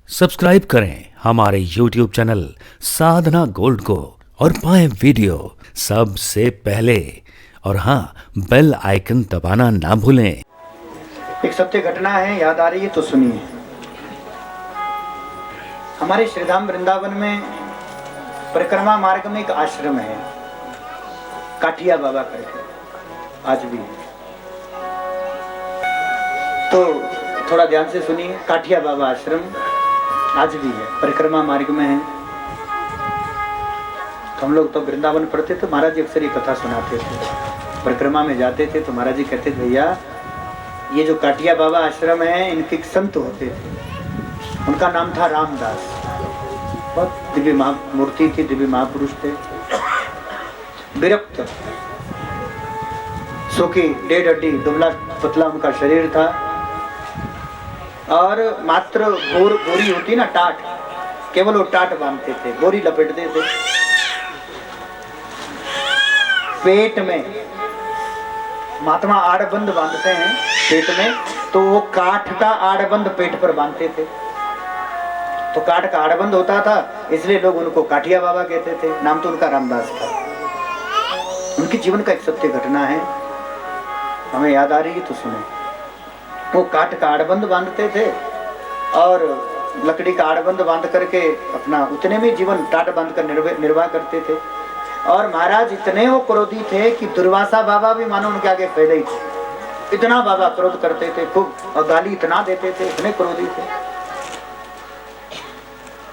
Subscribe करें हमारे YouTube channel साधना gold को और पाएं वीडियो सबसे पहले। और हाँ, बेल आइकन दबाना ना भूलें। एक सत्य घटना है, याद आ रही है तो सुनिए। हमारे श्रीधाम वृंदावन में परिक्रमा मार्ग में एक आश्रम है, काठिया बाबा करके, आज भी। तो थोड़ा ध्यान से सुनिए। काठिया बाबा आश्रम आज भी है, परिक्रमा मार्ग में है। तो हम लोग तो वृंदावन पढ़ते थे, महाराज जी अक्सर ये कथा सुनाते थे। परिक्रमा में जाते थे तो महाराज जी कहते थे, भैया ये जो काठिया बाबा आश्रम है, इनके एक संत होते थे, उनका नाम था रामदास। बहुत दिव्य मूर्ति थी, दिव्य महापुरुष थे। विरक्त, सूखी डेढ़ हड्डी, दुबला पतला उनका शरीर था। और मात्र बोरी होती ना, टाट, केवल वो टाट बांधते थे, बोरी लपेटते थे पेट में। महात्मा आड़बंद बांधते हैं पेट में, तो वो काठ का आड़बंद पेट पर बांधते थे। तो काठ का आड़बंद होता था, इसलिए लोग उनको काठिया बाबा कहते थे। नाम तो उनका रामदास था। उनके जीवन का एक सत्य घटना है, हमें याद आ रही है तो सुनो। वो काठ का आड़बंद बांधते थे और लकड़ी का आड़बंद बांध करके अपना उतने में जीवन टाट बांध कर निर्वाह करते थे। और महाराज इतने वो क्रोधी थे कि दुर्वासा बाबा भी मानो उनके आगे फैले ही थे। इतना बाबा क्रोध करते थे खूब, और गाली इतना देते थे, इतने क्रोधी थे।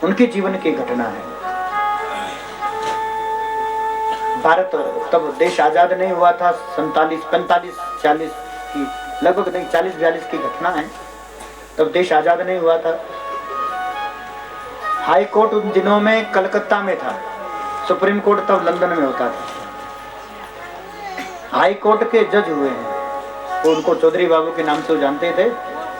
उनके जीवन की घटना है। भारत तब देश आजाद नहीं हुआ था, 47, 45, 40 की, लगभग नहीं 40-42 की घटना है। तब देश आजाद नहीं हुआ था। हाई कोर्ट उन दिनों में कलकत्ता में था, सुप्रीम कोर्ट तब लंदन में होता था। हाई कोर्ट के जज हुए हैं, तो उनको चौधरी बाबू के नाम से जानते थे।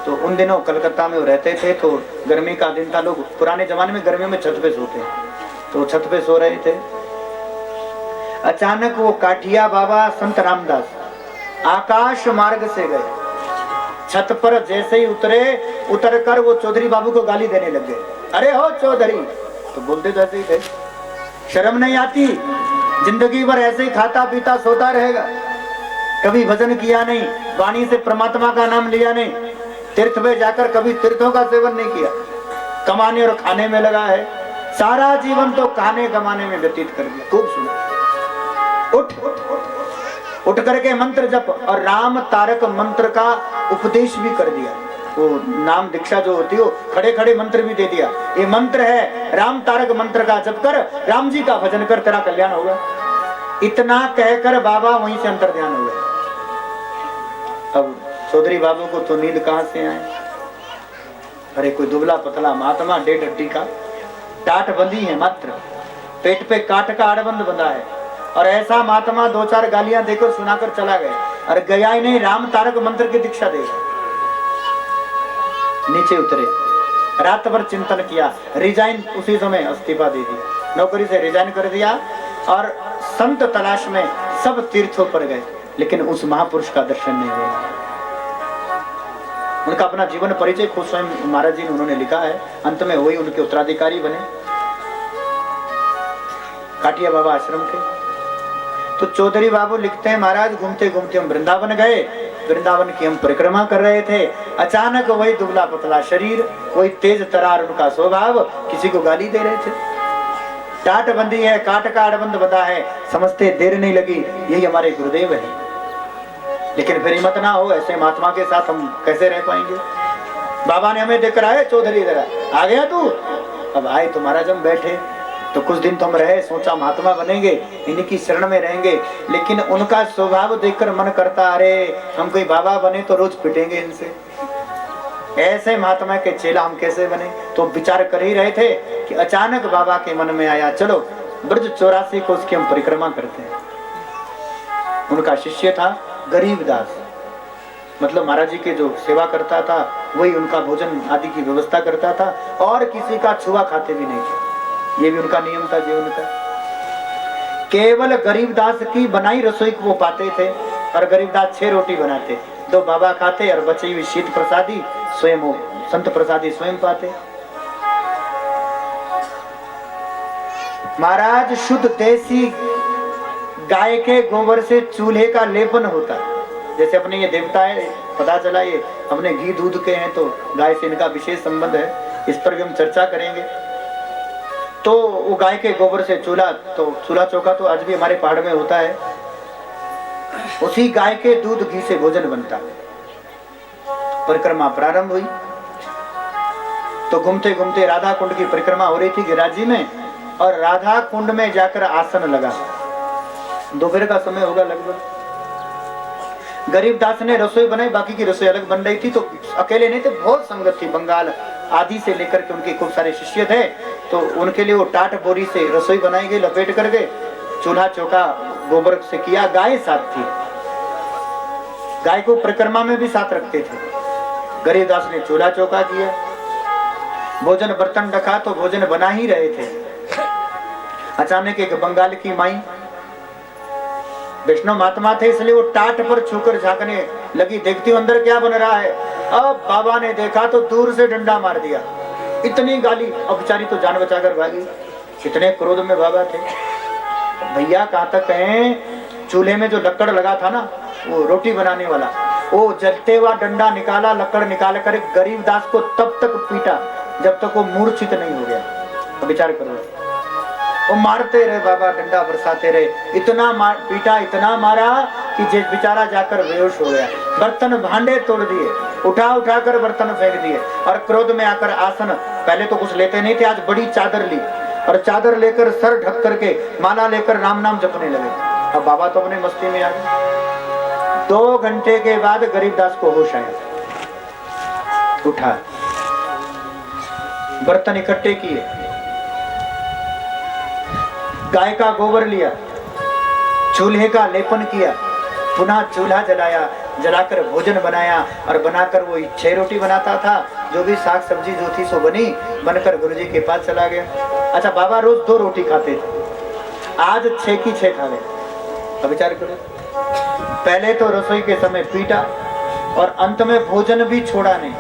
तो उन दिनों कलकत्ता में वो रहते थे। तो गर्मी का दिन था, लोग पुराने जमाने में गर्मियों में छत पे सोते हैं, तो छत पे सो रहे थे। अचानक वो काठिया बाबा संत रामदास आकाश मार्ग से गए। छत पर जैसे ही उतर कर वो चौधरी बाबू को गाली देने लग गए। अरे हो चौधरी, तो बोलते जैसे ही थे, शर्म नहीं आती? जिंदगी भर ऐसे ही खाता पीता सोता रहेगा, कभी भजन किया नहीं, वाणी से परमात्मा का नाम लिया नहीं, तीर्थ में जाकर कभी तीर्थों का सेवन नहीं किया, कमाने और खाने में लगा है, सारा जीवन तो खाने कमाने में व्यतीत कर दिया। खूब सुनो, उठ करके मंत्र जप और राम तारक मंत्र का उपदेश भी कर दिया। वो नाम दीक्षा जो होती है, खड़े खड़े मंत्र भी दे दिया। ये मंत्र है, राम तारक मंत्र का जप कर, राम जी का भजन कर, तेरा कल्याण होगा। इतना कहकर बाबा वहीं से अंतर ध्यान हो गए। अब चौधरी बाबू को तो नींद कहां से आए? अरे कोई दुबला पतला महात्मा, डेढ़ हड्डी का, टाट बंदी है, मात्र पेट पे काठ का आड़बंद बंधा है। और ऐसा महात्मा 2-4 गालियां देकर सुनाकर चला गया। और गया ही नहीं, राम तारक मंत्र की दीक्षा दे। नीचे उतरे, रात भर चिंतन किया, रिजाइन उसी समय इस्तीफा दे दिया, नौकरी से रिजाइन कर दिया। और संत तलाश में सब तीर्थों पर गए, लेकिन उस महापुरुष का दर्शन नहीं हुआ। उनका अपना जीवन परिचय खुद स्वयं महाराज जी ने उन्होंने लिखा है। अंत में वही उनके उत्तराधिकारी बने, काठिया बाबा आश्रम के। तो चौधरी बाबू लिखते हैं, महाराज घूमते घूमते हम वृंदावन गए, वृंदावन की हम परिक्रमा कर रहे थे। अचानक वही दुबला पतला शरीर, वही तेज तरार उनका स्वभाव, किसी को गाली दे रहे थे। टाट बंदी है, काट का आड़बंद बंधा है, समझते देर नहीं लगी यही हमारे गुरुदेव है। लेकिन फिर हिम्मत ना हो, ऐसे महात्मा के साथ हम कैसे रह पाएंगे? बाबा ने हमें देखकर आए, चौधरी इधर आ गया तू। अब आए तो महाराज हम बैठे, तो कुछ दिन तो हम रहे, सोचा महात्मा बनेंगे, इनकी शरण में रहेंगे। लेकिन उनका स्वभाव देखकर मन करता, अरे हम कोई बाबा बने तो रोज पिटेंगे इनसे, ऐसे महात्मा के चेला हम कैसे बने? तो विचार कर ही रहे थे कि अचानक बाबा के मन में आया, चलो ब्रज 84 को उसकी हम परिक्रमा करते हैं। उनका शिष्य था गरीबदास, मतलब महाराज जी के जो सेवा करता था, वही उनका भोजन आदि की व्यवस्था करता था, और किसी का छुआ खाते भी नहीं थे। ये भी उनका नियम था जीवन का। केवल गरीबदास की बनाई रसोई को वो पाते थे, और गरीबदास 6 रोटी बनाते, 2 बाबा खाते, और बची हुई शीत प्रसादी स्वयं संत प्रसादी स्वयं पाते। महाराज शुद्ध देसी गाय के गोबर से चूल्हे का लेपन होता है। जैसे अपने ये देवता है, पता चला ये अपने घी दूध के हैं, तो गाय से इनका विशेष संबंध है, इस पर भी हम चर्चा करेंगे। तो वो गाय के गोबर से चूल्हा, तो चूल्हा चौका तो आज भी हमारे पहाड़ में होता है। उसी गाय के दूध घी से भोजन बनता है। परिक्रमा प्रारंभ हुई तो घूमते घूमते राधा कुंड की परिक्रमा हो रही थी गिरिराज जी में, और राधा कुंड में जाकर आसन लगा। दोपहर का समय होगा लगभग। गरीबदास ने रसोई बनाई, बाकी की रसोई अलग बन रही थी। तो अकेले नहीं थे, बहुत संगत थी, बंगाल आदि से लेकर के उनके खूब सारे शिष्य थे। तो उनके लिए वो टाट बोरी से रसोई बनाई गई, लपेट करके चूल्हा चौका गोबर से किया। गाय साथ थी, गाय को परिक्रमा में भी साथ रखते थे। गरीबदास ने चूल्हा चौका किया, भोजन बर्तन रखा, तो भोजन बना ही रहे थे। अचानक एक बंगाल की माई, वैष्णव महात्मा थे इसलिए वो टाट पर छूकर झांकने लगी, देखती हूं अंदर क्या बन रहा है। अब बाबा ने देखा तो दूर से डंडा मार दिया, इतनी गाली। अब बेचारी तो जान बचाकर भागी, इतने क्रोध में बाबा थे। भैया कहां तक हैं, चूल्हे में जो लकड़ लगा था ना, वो रोटी बनाने वाला, वो जलते हुआ डंडा निकाला, लकड़ निकाल कर गरीबदास को तब तक पीटा जब तक वो मूर्छित नहीं हो गया। अब विचार करो, वो मारते रहे बाबा, डंडा बरसाते रहे, इतना पीटा, इतना मारा कि जे बेचारा जाकर बेहोश हो गया। बर्तन भांडे तोड़ दिए, उठा कर बर्तन फेंक दिए, और क्रोध में आकर आसन, पहले तो कुछ लेते नहीं थे, आज बड़ी चादर ली, और चादर लेकर सर ढक करके माला लेकर राम नाम जपने लगे। अब बाबा तो अपने मस्ती में आ गए। 2 घंटे के बाद गरीबदास को होश आया, उठा, बर्तन इकट्ठे किए, गाय का गोबर लिया, चूल्हे का लेपन किया, पुनः चूल्हा जलाया, जलाकर भोजन बनाया, और बनाकर वो 6 रोटी बनाता था, जो भी साग सब्जी जो थी सो बनी, बनकर गुरुजी के पास चला गया। अच्छा, बाबा रोज 2 रोटी खाते थे, आज 6 की 6 खा गए। अब विचार करो, पहले तो रसोई के समय पीटा, और अंत में भोजन भी छोड़ा नहीं।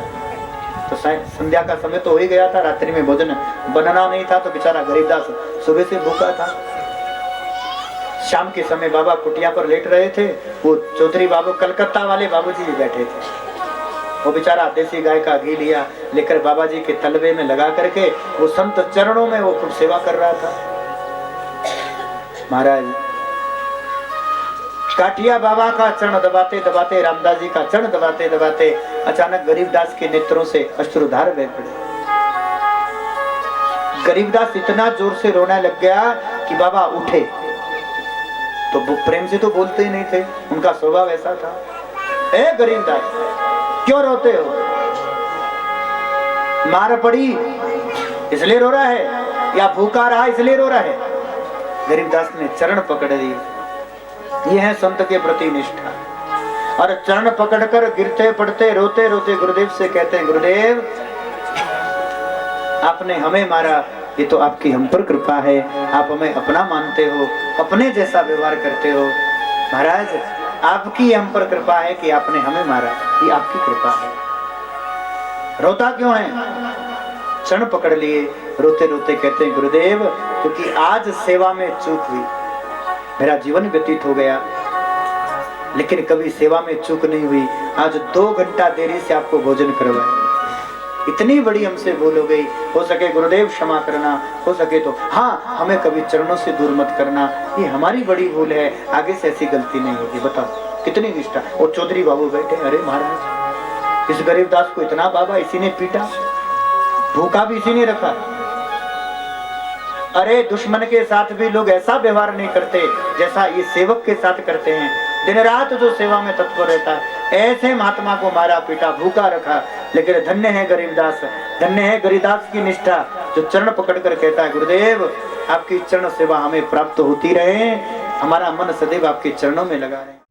तो संध्या का समय तो हो ही गया था, रात्रि में भोजन बनना नहीं था, तो बेचारा गरीबदास सुबह से भूखा था। शाम के समय बाबा कुटिया पर लेट रहे थे, वो चौधरी बाबू, कलकत्ता वाले बाबूजी भी बैठे थे। वो बेचारा देसी गाय का घी लिया, लेकर बाबा जी के तलवे में लगा करके वो संत चरणों में वो खूब सेवा कर रहा था। महाराज काटिया बाबा का चरण दबाते दबाते, रामदास जी का चरण दबाते दबाते, अचानक गरीबदास के नेत्रों से अश्रुधार बह पड़े। गरीबदास इतना जोर से रोने लग गया कि बाबा उठे। तो प्रेम से तो बोलते ही नहीं थे, उनका स्वभाव ऐसा था। ए गरीबदास, क्यों रोते हो? मार पड़ी इसलिए रो रहा है, या भूखा रहा इसलिए रो रहा है? गरीबदास ने चरण पकड़ लिए। यह है संत के प्रति निष्ठा। और चरण पकड़कर गिरते पड़ते रोते रोते गुरुदेव से कहते हैं, गुरुदेव आपने हमें मारा, ये तो आपकी हम पर कृपा है, आप हमें अपना मानते हो, अपने जैसा व्यवहार करते हो। महाराज आपकी हम पर कृपा है कि आपने हमें मारा, ये आपकी कृपा है। रोता क्यों है? चरण पकड़ लिए, रोते रोते कहते हैं, गुरुदेव क्योंकि आज सेवा में चूक हुई, मेरा जीवन व्यतीत हो गया, लेकिन कभी सेवा में चूक नहीं हुई। आज 2 घंटा देरी से आपको भोजन करवाया, इतनी बड़ी हमसे भूल हो गई। हो सके गुरुदेव क्षमा करना, हो सके तो हाँ हमें कभी चरणों से दूर मत करना, ये हमारी बड़ी भूल है, आगे से ऐसी गलती नहीं होगी। बताओ कितनी निष्ठा। और चौधरी बाबू बैठे, अरे महाराज इस गरीबदास को इतना बाबा इसी ने पीटा, भूखा भी इसी ने रखा। अरे दुश्मन के साथ भी लोग ऐसा व्यवहार नहीं करते जैसा ये सेवक के साथ करते हैं। दिन रात जो सेवा में तत्पर रहता है, ऐसे महात्मा को मारा पीटा, भूखा रखा। लेकिन धन्य है गरीबदास, धन्य है गरीबदास की निष्ठा, जो चरण पकड़कर कहता है, गुरुदेव आपकी चरण सेवा हमें प्राप्त होती रहे, हमारा मन सदैव आपके चरणों में लगा रहे।